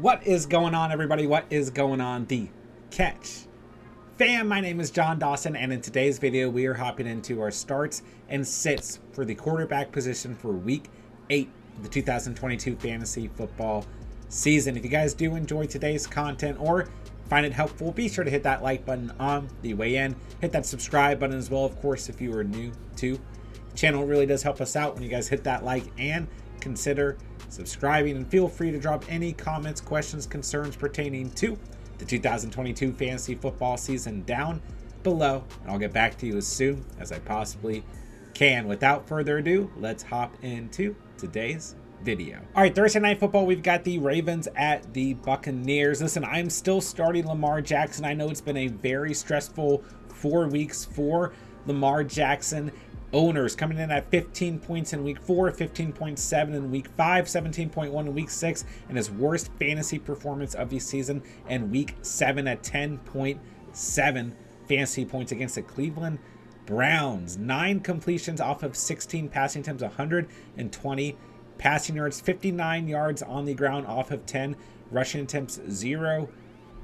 What is going on, everybody? What is going on, the Catch fam? My name is John Dawson, and in today's video we are hopping into our starts and sits for the quarterback position for week 8 of the 2022 fantasy football season. If you guys do enjoy today's content or find it helpful, be sure to hit that like button on the way in, hit that subscribe button as well, of course, if you are new to the channel. It really does help us out when you guys hit that like and consider subscribing, and feel free to drop any comments, questions, concerns pertaining to the 2022 fantasy football season down below, and I'll get back to you as soon as I possibly can. Without further ado, let's hop into today's video. All right, Thursday night football, we've got the Ravens at the Buccaneers. Listen, I'm still starting Lamar Jackson. I know it's been a very stressful 4 weeks for Lamar Jackson owners, coming in at 15 points in week 4, 15.7 in week 5, 17.1 in week 6, and his worst fantasy performance of the season in week 7 at 10.7 fantasy points against the Cleveland Browns. 9 completions off of 16 passing attempts, 120 passing yards, 59 yards on the ground off of 10 rushing attempts, 0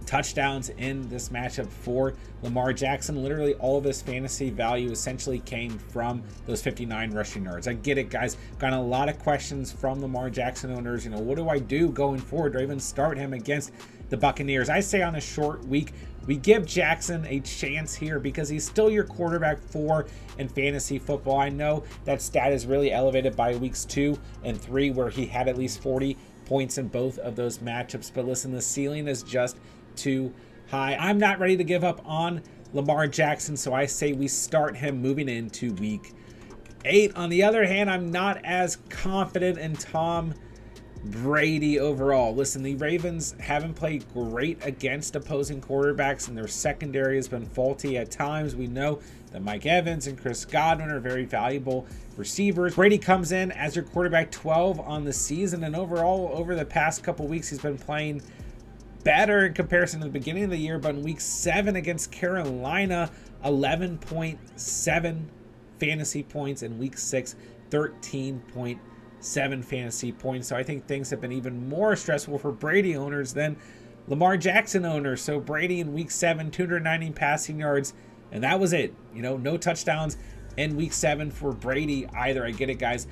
touchdowns in this matchup for Lamar Jackson. Literally all of his fantasy value essentially came from those 59 rushing yards. I get it, guys. Got a lot of questions from Lamar Jackson owners. You know, what do I do going forward? Do I even start him against the Buccaneers? I say on a short week, we give Jackson a chance here because he's still your quarterback 4 in fantasy football. I know that stat is really elevated by weeks 2 and 3 where he had at least 40 points in both of those matchups. But listen, the ceiling is just too high. I'm not ready to give up on Lamar Jackson, so I say we start him moving into week 8. On the other hand, I'm not as confident in Tom Brady overall. Listen, the Ravens haven't played great against opposing quarterbacks, and their secondary has been faulty at times. We know that Mike Evans and Chris Godwin are very valuable receivers. Brady comes in as your quarterback 12 on the season, and overall, over the past couple weeks, he's been playing better in comparison to the beginning of the year. But in week 7 against Carolina, 11.7 fantasy points. In week 6, 13.7 fantasy points. So I think things have been even more stressful for Brady owners than Lamar Jackson owners. So Brady in week 7, 290 passing yards, and that was it. You know, no touchdowns in week 7 for Brady either. I get it, guys.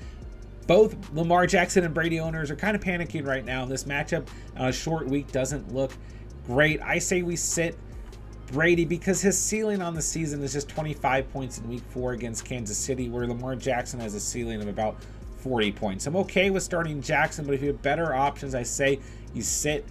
Both Lamar Jackson and Brady owners are kind of panicking right now. This matchup on a short week doesn't look great. I say we sit Brady because his ceiling on the season is just 25 points in week 4 against Kansas City, where Lamar Jackson has a ceiling of about 40 points. I'm okay with starting Jackson, but if you have better options, I say you sit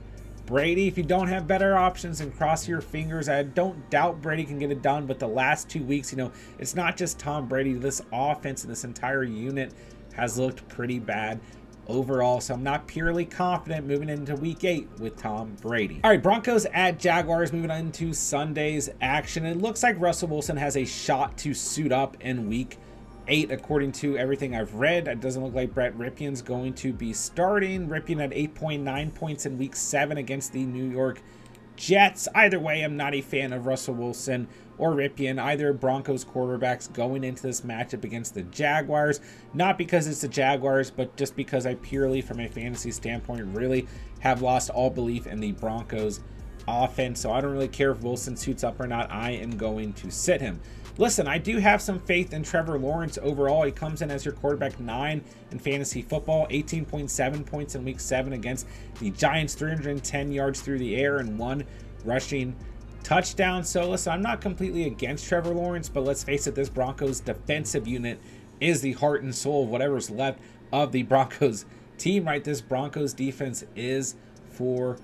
Brady. If you don't have better options, and cross your fingers. I don't doubt Brady can get it done, but the last 2 weeks, you know, it's not just Tom Brady. This offense and this entire unit has looked pretty bad overall, so I'm not purely confident moving into week 8 with Tom Brady. All right, Broncos at Jaguars, moving on to Sunday's action. It looks like Russell Wilson has a shot to suit up in week 8, according to everything I've read. It doesn't look like Brett Rypien's going to be starting. Rypien had 8.9 points in week 7 against the New York Jets. Either way, I'm not a fan of Russell Wilson or Rypien, either Broncos quarterbacks, going into this matchup against the Jaguars. Not because it's the Jaguars, but just because I purely, from a fantasy standpoint, really have lost all belief in the Broncos offense. So I don't really care if Wilson suits up or not. I am going to sit him. Listen, I do have some faith in Trevor Lawrence overall. He comes in as your quarterback 9 in fantasy football, 18.7 points in week 7 against the Giants, 310 yards through the air and 1 rushing touchdown. So listen, I'm not completely against Trevor Lawrence, but let's face it, this Broncos defensive unit is the heart and soul of whatever's left of the Broncos team, right? This Broncos defense is for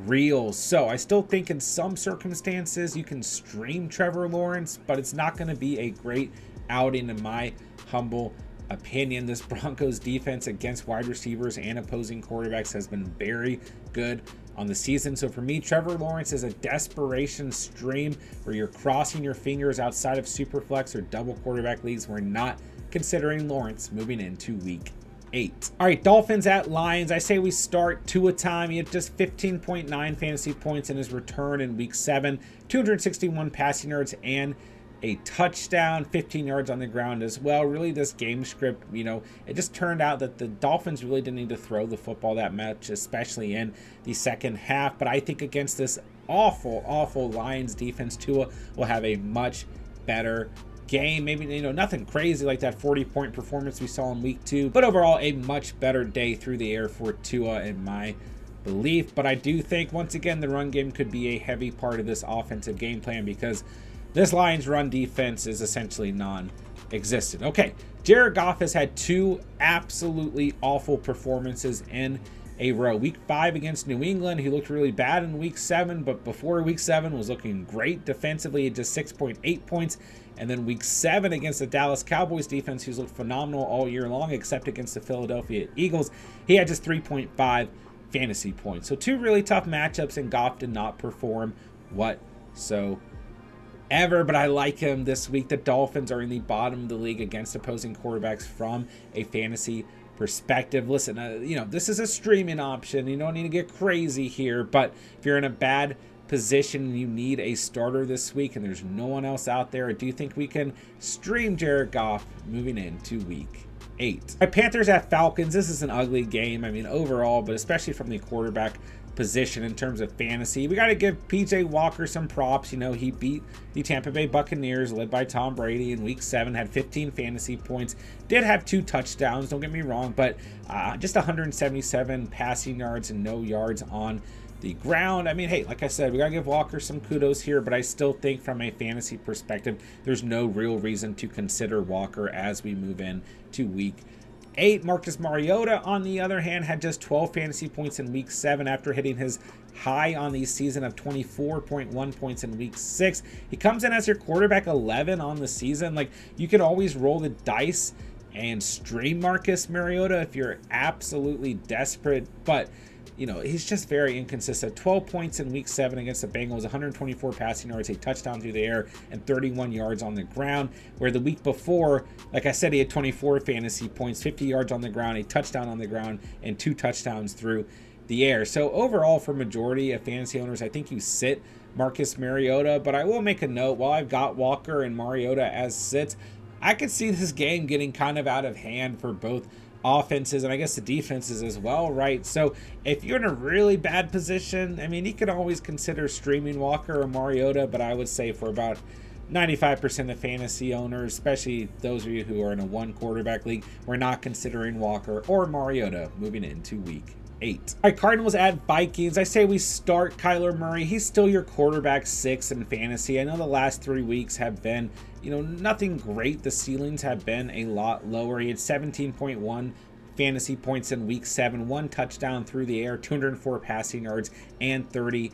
real. So I still think in some circumstances you can stream Trevor Lawrence, but it's not going to be a great outing in my humble opinion. This Broncos defense against wide receivers and opposing quarterbacks has been very good on the season. So for me, Trevor Lawrence is a desperation stream where you're crossing your fingers outside of Superflex or double quarterback leagues. We're not considering Lawrence moving into week 8. All right, Dolphins at Lions. I say we start Tua. He had just 15.9 fantasy points in his return in week 7, 261 passing yards and a touchdown, 15 yards on the ground as well. Really, this game script, you know, it just turned out that the Dolphins really didn't need to throw the football that much, especially in the second half. But I think against this awful Lions defense, Tua will have a much better game. Maybe, you know, nothing crazy like that 40-point performance we saw in week 2, but overall a much better day through the air for Tua in my belief. But I do think, once again, the run game could be a heavy part of this offensive game plan, because this Lions run defense is essentially non-existent. Okay, Jared Goff has had 2 absolutely awful performances in a row. Week 5 against New England, he looked really bad in week 7, but before week 7 was looking great defensively at just 6.8 points. And then week 7 against the Dallas Cowboys defense, who's looked phenomenal all year long, except against the Philadelphia Eagles, he had just 3.5 fantasy points. So 2 really tough matchups, and Goff did not perform whatsoever. But I like him this week. The Dolphins are in the bottom of the league against opposing quarterbacks from a fantasy perspective. Listen, you know, this is a streaming option. You don't need to get crazy here, but if you're in a bad position and you need a starter this week and there's no one else out there, I do think we can stream Jared Goff moving into week 8. My Panthers at Falcons. This is an ugly game, I mean, overall, but especially from the quarterback position in terms of fantasy. We got to give PJ Walker some props. You know, he beat the Tampa Bay Buccaneers led by Tom Brady in week 7, had 15 fantasy points, did have 2 touchdowns, don't get me wrong, but just 177 passing yards and no yards on the ground. I mean, hey, like I said, we got to give Walker some kudos here, but I still think from a fantasy perspective, there's no real reason to consider Walker as we move in to week 8. Marcus Mariota, on the other hand, had just 12 fantasy points in week 7 after hitting his high on the season of 24.1 points in week 6. He comes in as your quarterback 11 on the season. Like, you could always roll the dice and stream Marcus Mariota if you're absolutely desperate, but you know, he's just very inconsistent. 12 points in week 7 against the Bengals, 124 passing yards, a touchdown through the air, and 31 yards on the ground. Where the week before, like I said, he had 24 fantasy points, 50 yards on the ground, a touchdown on the ground, and 2 touchdowns through the air. So overall, for majority of fantasy owners, I think you sit Marcus Mariota. But I will make a note, while I've got Walker and Mariota as sits, I could see this game getting kind of out of hand for both offenses and I guess the defenses as well, right? So if you're in a really bad position, I mean, you could always consider streaming Walker or Mariota, but I would say for about 95% of fantasy owners, especially those of you who are in a 1 quarterback league, we're not considering Walker or Mariota moving into week 8. All right, Cardinals at Vikings. I say we start Kyler Murray. He's still your quarterback 6 in fantasy. I know the last 3 weeks have been, you know, nothing great. The ceilings have been a lot lower. He had 17.1 fantasy points in week 7, 1 touchdown through the air, 204 passing yards, and 30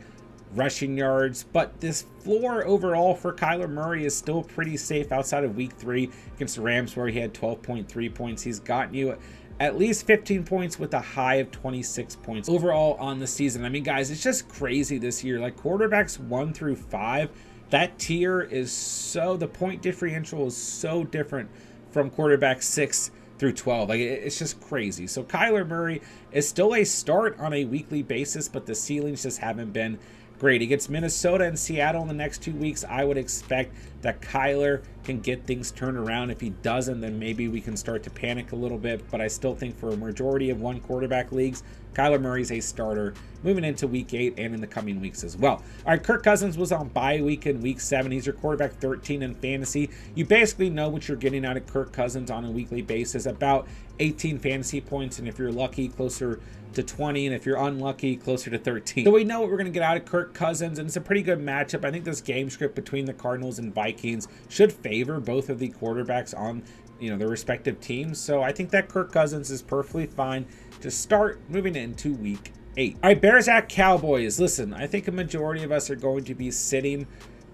rushing yards. But this floor overall for Kyler Murray is still pretty safe outside of week 3 against the Rams, where he had 12.3 points. He's gotten you at least 15 points with a high of 26 points overall on the season. I mean, guys, it's just crazy this year. Like, quarterbacks 1 through 5, that tier is so, the point differential is so different from quarterback 6 through 12. Like, it's just crazy. So Kyler Murray is still a start on a weekly basis, but the ceilings just haven't been great. He gets Minnesota and Seattle in the next 2 weeks. I would expect that Kyler can get things turned around. If he doesn't, then maybe we can start to panic a little bit. But I still think for a majority of 1 quarterback leagues, Kyler Murray's a starter moving into week 8 and in the coming weeks as well. All right, Kirk Cousins was on bye week in week 7. He's your quarterback 13 in fantasy. You basically know what you're getting out of Kirk Cousins on a weekly basis, about 18 fantasy points, and if you're lucky, closer to 20, and if you're unlucky, closer to 13. So we know what we're going to get out of Kirk Cousins, and it's a pretty good matchup. I think this game script between the Cardinals and Vikings should favor both of the quarterbacks on, you know, their respective teams. So I think that Kirk Cousins is perfectly fine to start moving into week 8. All right, Bears at Cowboys. Listen, I think a majority of us are going to be sitting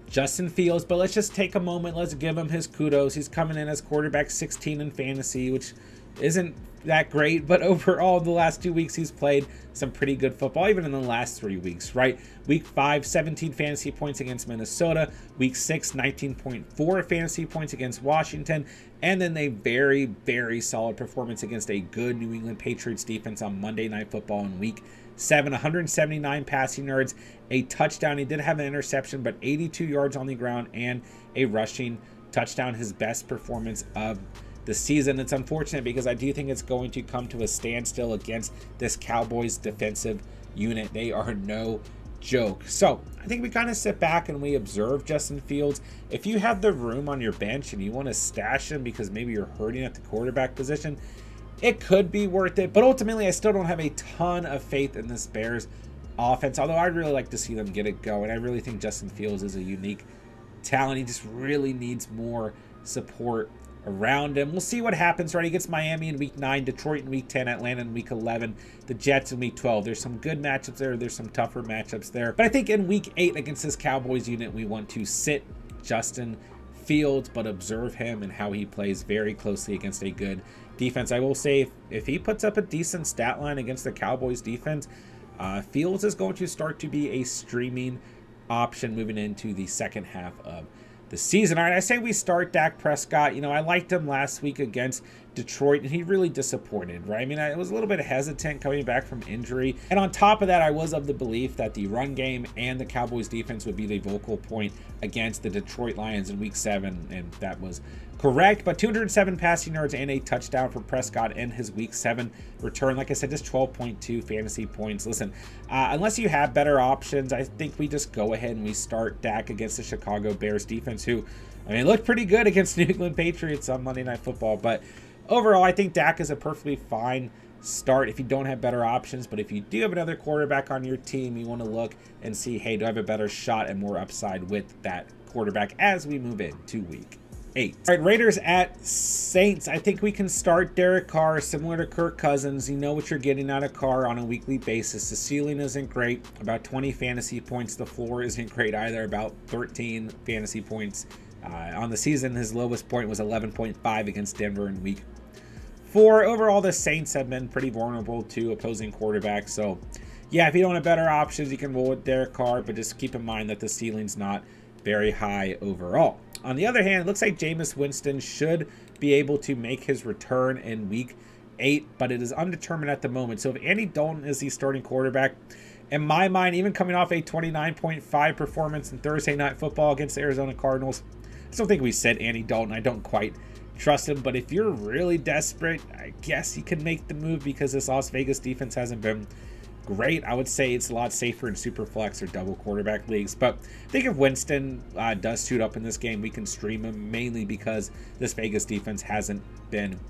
Justin Fields, but let's just take a moment. Let's give him his kudos. He's coming in as quarterback 16 in fantasy, which isn't that great, but overall the last 2 weeks he's played some pretty good football, even in the last 3 weeks, right? Week 5, 17 fantasy points against Minnesota. Week 6, 19.4 fantasy points against Washington, and then a very solid performance against a good New England Patriots defense on Monday Night Football in week 7, 179 passing yards, a touchdown. He did have an interception, but 82 yards on the ground and a rushing touchdown, his best performance of the season. It's unfortunate because I do think it's going to come to a standstill against this Cowboys defensive unit. They are no joke. So I think we kind of sit back and we observe Justin Fields. If you have the room on your bench and you want to stash him because maybe you're hurting at the quarterback position, it could be worth it. But ultimately, I still don't have a ton of faith in this Bears offense, although I'd really like to see them get it going. I really think Justin Fields is a unique talent. He just really needs more support around him. We'll see what happens, right? He gets Miami in week 9, Detroit in week 10, Atlanta in week 11, the Jets in week 12. There's some good matchups there. There's some tougher matchups there. But I think in week 8 against this Cowboys unit, we want to sit Justin Fields, but observe him and how he plays very closely against a good defense. I will say if he puts up a decent stat line against the Cowboys defense, Fields is going to start to be a streaming option moving into the second half of the season. All right, I say we start Dak Prescott. You know, I liked him last week against Detroit, and he really disappointed, right? I mean, I was a little bit hesitant coming back from injury. And on top of that, I was of the belief that the run game and the Cowboys defense would be the vocal point against the Detroit Lions in week 7, and that was correct. But 207 passing yards and a touchdown for Prescott in his week 7 return. Like I said, just 12.2 fantasy points. Listen, unless you have better options, I think we just go ahead and we start Dak against the Chicago Bears defense, who, I mean, looked pretty good against New England Patriots on Monday Night Football. But overall, I think Dak is a perfectly fine start if you don't have better options. But if you do have another quarterback on your team, you want to look and see, hey, do I have a better shot and more upside with that quarterback as we move into week 8. All right, Raiders at Saints. I think we can start Derek Carr, similar to Kirk Cousins. You know what you're getting out of Carr on a weekly basis. The ceiling isn't great, about 20 fantasy points. The floor isn't great either, about 13 fantasy points. On the season, his lowest point was 11.5 against Denver in week 4. Overall, the Saints have been pretty vulnerable to opposing quarterbacks. So, yeah, if you don't have better options, you can roll with Derek Carr, but just keep in mind that the ceiling's not very high overall. On the other hand, it looks like Jameis Winston should be able to make his return in week 8, but it is undetermined at the moment. So if Andy Dalton is the starting quarterback, in my mind, even coming off a 29.5 performance in Thursday Night Football against the Arizona Cardinals, I don't think we said Andy Dalton. I don't quite trust him, but if you're really desperate, I guess you can make the move because this Las Vegas defense hasn't been great. I would say it's a lot safer in super flex or double quarterback leagues, but I think if Winston does suit up in this game, we can stream him, mainly because this Vegas defense hasn't been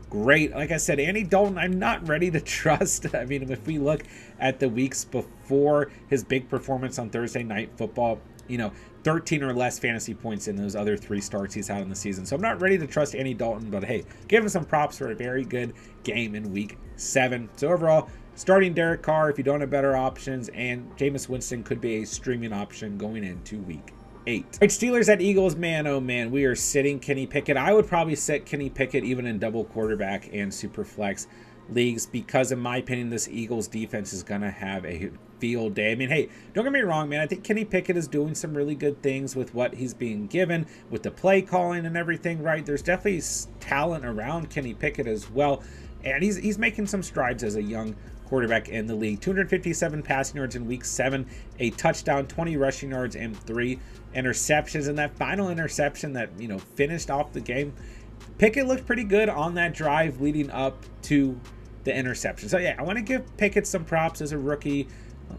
great. Like I said, Andy Dalton, I'm not ready to trust. I mean, if we look at the weeks before his big performance on Thursday Night Football, you know, 13 or less fantasy points in those other 3 starts he's had in the season. So I'm not ready to trust Andy Dalton, but hey, give him some props for a very good game in week 7. So overall, starting Derek Carr if you don't have better options, and Jameis Winston could be a streaming option going into week 8. All right, Steelers at Eagles. Man, oh man, we are sitting Kenny Pickett. I would probably sit Kenny Pickett even in double quarterback and super flex leagues because, in my opinion, this Eagles defense is going to have a field day. I mean, hey, don't get me wrong, man. I think Kenny Pickett is doing some really good things with what he's being given, with the play calling and everything, right? There's definitely talent around Kenny Pickett as well, and he's making some strides as a young quarterback in the league. 257 passing yards in week 7, a touchdown, 20 rushing yards, and 3 interceptions. And that final interception that, you know, finished off the game, Pickett looked pretty good on that drive leading up to the interception. So yeah, I want to give Pickett some props as a rookie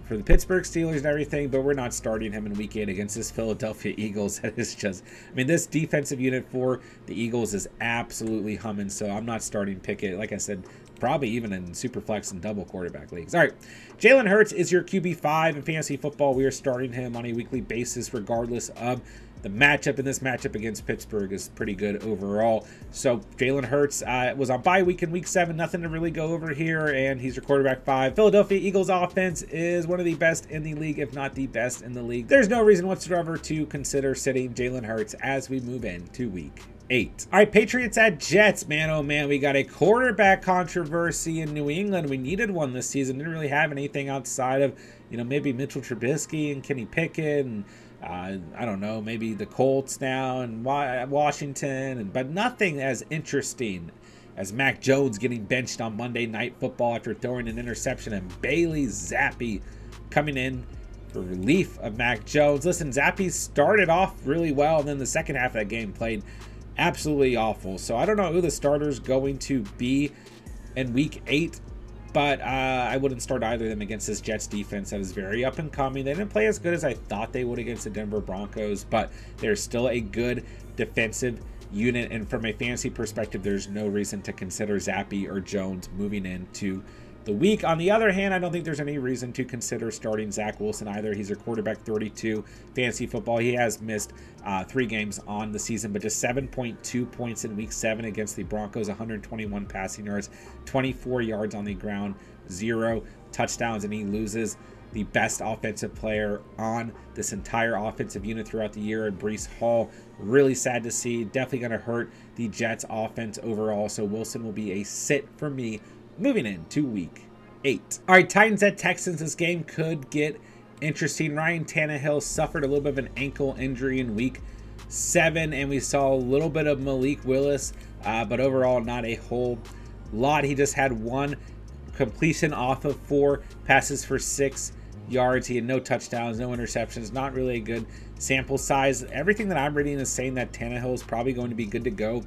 for the Pittsburgh Steelers and everything, but we're not starting him in week 8 against this Philadelphia Eagles. That is just, I mean, this defensive unit for the Eagles is absolutely humming, so I'm not starting Pickett. Like I said, probably even in super flex and double quarterback leagues. All right, Jalen Hurts is your QB5 in fantasy football. We are starting him on a weekly basis regardless of the matchup, and this matchup against Pittsburgh is pretty good overall. So Jalen Hurts was on bye week in week 7. Nothing to really go over here, and he's your quarterback 5. Philadelphia Eagles offense is one of the best in the league, if not the best in the league. There's no reason whatsoever to consider sitting Jalen Hurts as we move into week 8. All right, Patriots at Jets. Man, oh man, we got a quarterback controversy in New England. We needed one this season. Didn't really have anything outside of, you know, maybe Mitchell Trubisky and Kenny Pickett and I don't know, maybe the Colts now and Washington, but nothing as interesting as Mac Jones getting benched on Monday Night Football after throwing an interception, and Bailey Zappi coming in for relief of Mac Jones. Listen, Zappi started off really well, and then the second half of that game played absolutely awful. So I don't know who the starter's going to be in week 8, but I wouldn't start either of them against this Jets defense that is very up and coming. They didn't play as good as I thought they would against the Denver Broncos, but they're still a good defensive unit, and from a fantasy perspective, there's no reason to consider Zappi or Jones moving into the week. On the other hand, I don't think there's any reason to consider starting Zach Wilson either. He's a quarterback 32 fantasy football. He has missed 3 games on the season, but just 7.2 points in week 7 against the Broncos, 121 passing yards, 24 yards on the ground, 0 touchdowns, and he loses the best offensive player on this entire offensive unit throughout the year, and Breece Hall. Really sad to see. Definitely going to hurt the Jets offense overall, so Wilson will be a sit for me moving into week 8. All right, Titans at Texans. This game could get interesting. Ryan Tannehill suffered a little bit of an ankle injury in week 7, and we saw a little bit of Malik Willis, but overall not a whole lot. He just had 1 completion off of 4 passes for 6 yards. He had no touchdowns, no interceptions. Not really a good sample size. Everything that I'm reading is saying that Tannehill is probably going to be good to go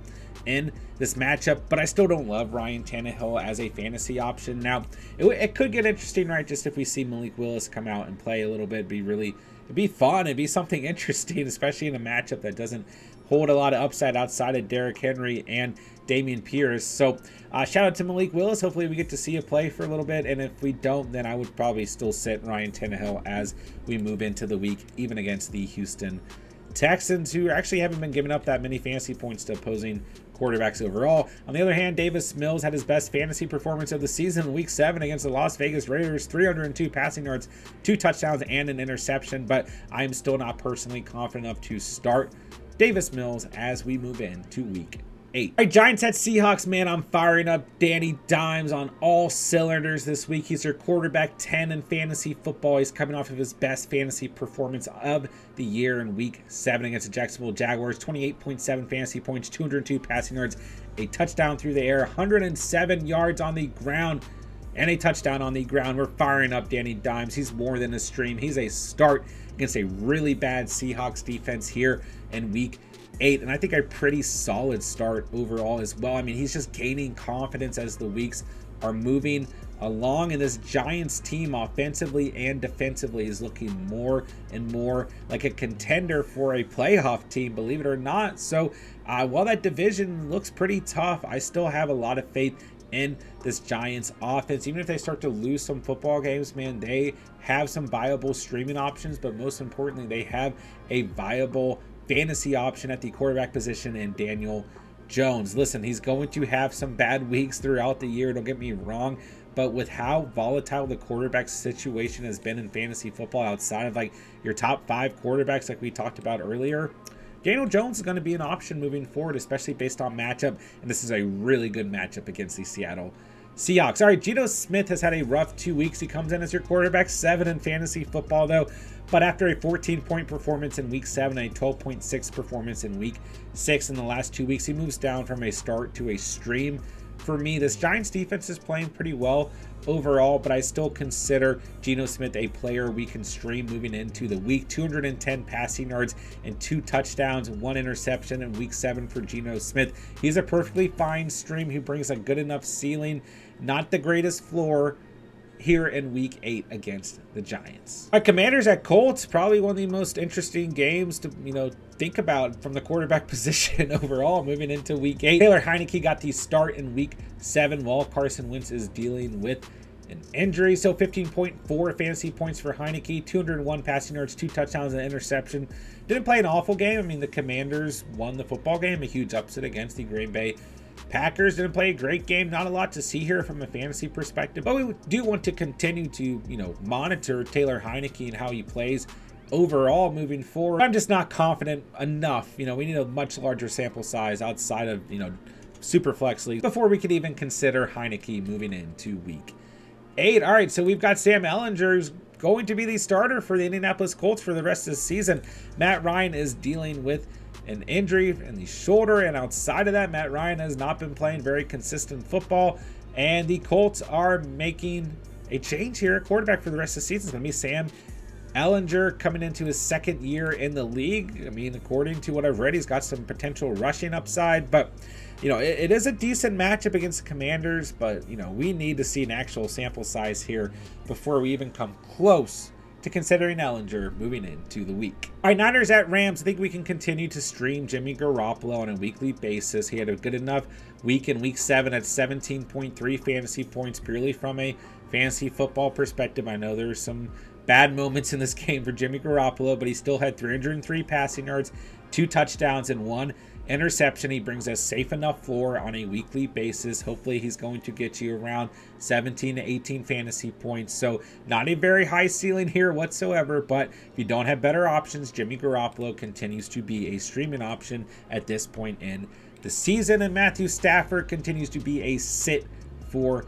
in this matchup, but I still don't love Ryan Tannehill as a fantasy option. Now, it could get interesting, right? Just if we see Malik Willis come out and play a little bit, it'd be fun. It'd be something interesting, especially in a matchup that doesn't hold a lot of upside outside of Derrick Henry and Dameon Pierce. So shout out to Malik Willis. Hopefully we get to see a play for a little bit, and if we don't, then I would probably still sit Ryan Tannehill as we move into the week, even against the Houston Texans, who actually haven't been giving up that many fantasy points to opposing quarterbacks overall. On the other hand, Davis Mills had his best fantasy performance of the season in week 7 against the Las Vegas Raiders, 302 passing yards, 2 touchdowns, and an interception, but I'm still not personally confident enough to start Davis Mills as we move into week 8. All right, Giants at Seahawks, man, I'm firing up Danny Dimes on all cylinders this week. He's their quarterback 10 in fantasy football. He's coming off of his best fantasy performance of the year in week 7 against the Jacksonville Jaguars. 28.7 fantasy points, 202 passing yards, a touchdown through the air, 107 yards on the ground, and a touchdown on the ground. We're firing up Danny Dimes. He's more than a stream. He's a start against a really bad Seahawks defense here in week 8, and I think a pretty solid start overall as well. I mean, he's just gaining confidence as the weeks are moving along, and this Giants team offensively and defensively is looking more and more like a contender for a playoff team, believe it or not. So while that division looks pretty tough, I still have a lot of faith in this Giants offense. Even if they start to lose some football games, man, they have some viable streaming options, but most importantly, they have a viable fantasy option at the quarterback position in Daniel Jones. Listen, he's going to have some bad weeks throughout the year, don't get me wrong, but with how volatile the quarterback situation has been in fantasy football outside of like your top 5 quarterbacks like we talked about earlier, Daniel Jones is going to be an option moving forward, especially based on matchup, and this is a really good matchup against the Seattle Seahawks. All right, Geno Smith has had a rough 2 weeks. He comes in as your quarterback 7 in fantasy football, though. But after a 14-point performance in week 7 and a 12.6 performance in week 6 in the last 2 weeks, he moves down from a start to a stream. For me, this Giants defense is playing pretty well overall, but I still consider Geno Smith a player we can stream moving into the week. 210 passing yards and 2 touchdowns, 1 interception in week 7 for Geno Smith. He's a perfectly fine stream who brings a good enough ceiling, not the greatest floor, here in week 8 against the Giants. Our Commanders at Colts, probably one of the most interesting games to think about from the quarterback position overall moving into week 8. Taylor Heineke got the start in week 7 while Carson Wentz is dealing with an injury. So 15.4 fantasy points for Heineke, 201 passing yards, 2 touchdowns, and an interception. Didn't play an awful game. I mean, the Commanders won the football game, a huge upset against the Green Bay Packers. Didn't play a great game. Not a lot to see here from a fantasy perspective, but we do want to continue to, monitor Taylor Heineke and how he plays overall moving forward. I'm just not confident enough. We need a much larger sample size outside of, super flex leagues before we could even consider Heineke moving into week 8. All right, so we've got Sam Ehlinger, who's going to be the starter for the Indianapolis Colts for the rest of the season. Matt Ryan is dealing with an injury in the shoulder, and outside of that, Matt Ryan has not been playing very consistent football, and the Colts are making a change here. Quarterback for the rest of the season is going to be Sam Ehlinger, coming into his second year in the league. I mean, according to what I've read, he's got some potential rushing upside, but you know, it is a decent matchup against the Commanders, but you know, we need to see an actual sample size here before we even come close to considering Ehlinger moving into the week. All right, Niners at Rams. I think we can continue to stream Jimmy Garoppolo on a weekly basis. He had a good enough week in week 7 at 17.3 fantasy points purely from a fantasy football perspective. I know there's some bad moments in this game for Jimmy Garoppolo, but he still had 303 passing yards, 2 touchdowns, and 1 interception. He brings a safe enough floor on a weekly basis. Hopefully he's going to get you around 17 to 18 fantasy points. So not a very high ceiling here whatsoever, but if you don't have better options, Jimmy Garoppolo continues to be a streaming option at this point in the season. And Matthew Stafford continues to be a sit for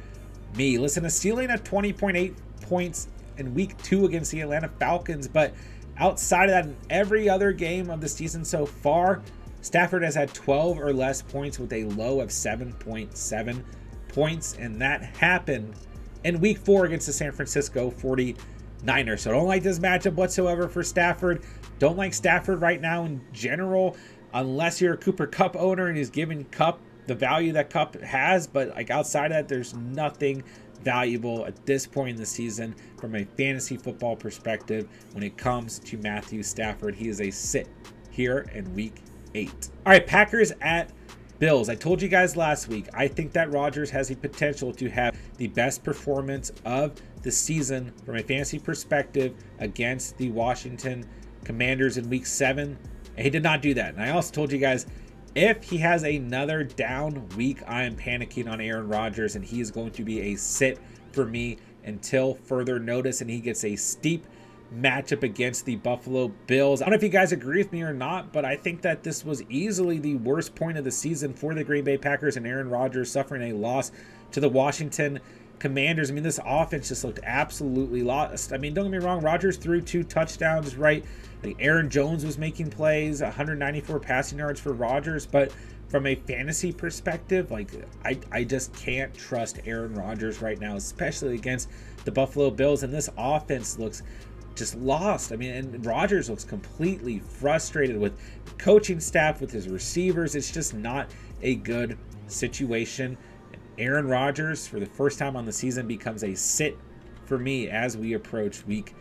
me. Listen, a ceiling at 20.8 points in week 2 against the Atlanta Falcons, but outside of that, in every other game of the season so far, Stafford has had 12 or less points with a low of 7.7 points, and that happened in week 4 against the San Francisco 49ers. So don't like this matchup whatsoever for Stafford. Don't like Stafford right now in general, unless you're a Cooper Kupp owner and he's giving Kupp the value that Kupp has, but like outside of that, there's nothing valuable at this point in the season from a fantasy football perspective when it comes to Matthew Stafford. He is a sit here in week 8. All right, Packers at Bills. I told you guys last week, I think that Rodgers has the potential to have the best performance of the season from a fantasy perspective against the Washington Commanders in week 7. And he did not do that. And I also told you guys, if he has another down week, I am panicking on Aaron Rodgers, and he is going to be a sit for me until further notice, and he gets a steep matchup against the Buffalo Bills. I don't know if you guys agree with me or not, but I think that this was easily the worst point of the season for the Green Bay Packers, and Aaron Rodgers suffering a loss to the Washington Commanders. I mean, this offense just looked absolutely lost. I mean, don't get me wrong, Rodgers threw 2 touchdowns, right? Like Aaron Jones was making plays, 194 passing yards for Rodgers, but from a fantasy perspective, like I just can't trust Aaron Rodgers right now, especially against the Buffalo Bills, and this offense looks just lost. I mean, and Rodgers looks completely frustrated with the coaching staff, with his receivers. It's just not a good situation. And Aaron Rodgers, for the first time on the season, becomes a sit for me as we approach week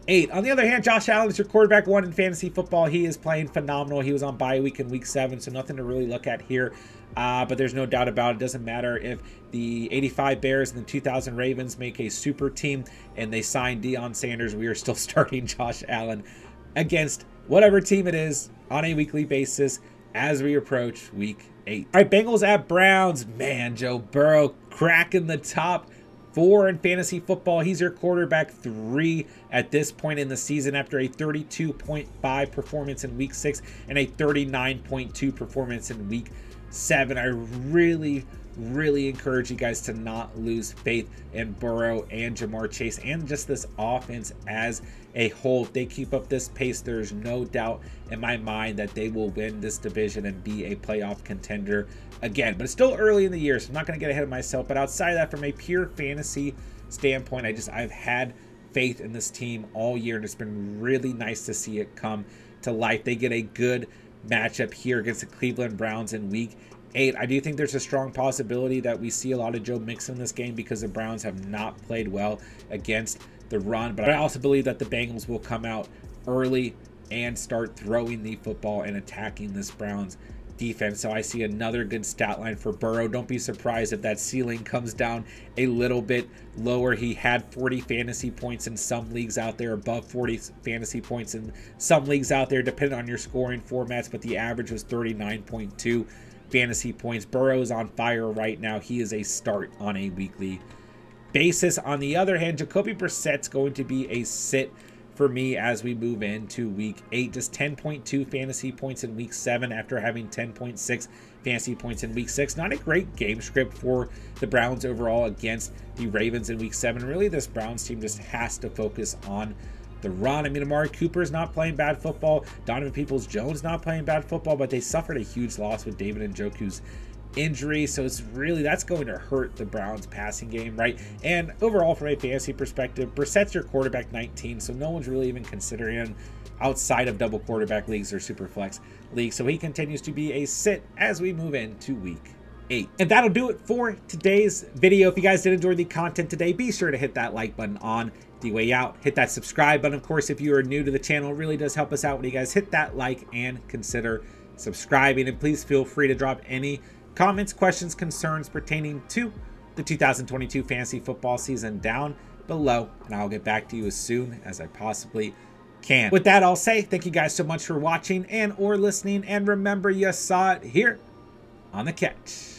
8. On the other hand, Josh Allen is your quarterback 1 in fantasy football. He is playing phenomenal. He was on bye week in week 7, so nothing to really look at here. But there's no doubt about it. It doesn't matter if the 85 Bears and the 2000 Ravens make a super team and they sign Deion Sanders. We are still starting Josh Allen against whatever team it is on a weekly basis as we approach week 8. All right, Bengals at Browns. Man, Joe Burrow cracking the top 4 in fantasy football. He's your quarterback 3 at this point in the season after a 32.5 performance in week 6 and a 39.2 performance in week 7. I really encourage you guys to not lose faith in Burrow and Jamar Chase and just this offense as a whole. If they keep up this pace, there's no doubt in my mind that they will win this division and be a playoff contender again. But it's still early in the year, so I'm not going to get ahead of myself. But outside of that, from a pure fantasy standpoint, I've had faith in this team all year, and it's been really nice to see it come to life. They get a good matchup here against the Cleveland Browns in week 8. I do think there's a strong possibility that we see a lot of Joe Mixon in this game because the Browns have not played well against the run. But I also believe that the Bengals will come out early and start throwing the football and attacking this Browns defense. So I see another good stat line for Burrow. Don't be surprised if that ceiling comes down a little bit lower. He had 40 fantasy points in some leagues out there, above 40 fantasy points in some leagues out there, depending on your scoring formats, but the average was 39.2 fantasy points. Burrow is on fire right now. He is a start on a weekly basis. On the other hand, Jacoby Brissett's going to be a sit for me as we move into week 8. Just 10.2 fantasy points in week 7 after having 10.6 fantasy points in week 6. Not a great game script for the Browns overall against the Ravens in week 7. Really, this Browns team just has to focus on the run. I mean, Amari Cooper's not playing bad football. Donovan Peoples-Jones not playing bad football, but they suffered a huge loss with David Njoku's injury, so it's really, that's going to hurt the Browns passing game, right? And overall, from a fantasy perspective, Brissett's your quarterback 19, so no one's really even considering him outside of double quarterback leagues or super flex leagues, so he continues to be a sit as we move into week 8. And that'll do it for today's video. If you guys did enjoy the content today, be sure to hit that like button on the way out. Hit that subscribe button. Of course, if you are new to the channel, it really does help us out when you guys hit that like and consider subscribing. And please feel free to drop any comments, questions, concerns pertaining to the 2022 fantasy football season down below, and I'll get back to you as soon as I possibly can. With that, I'll say thank you guys so much for watching and or listening, and remember, you saw it here on The Catch.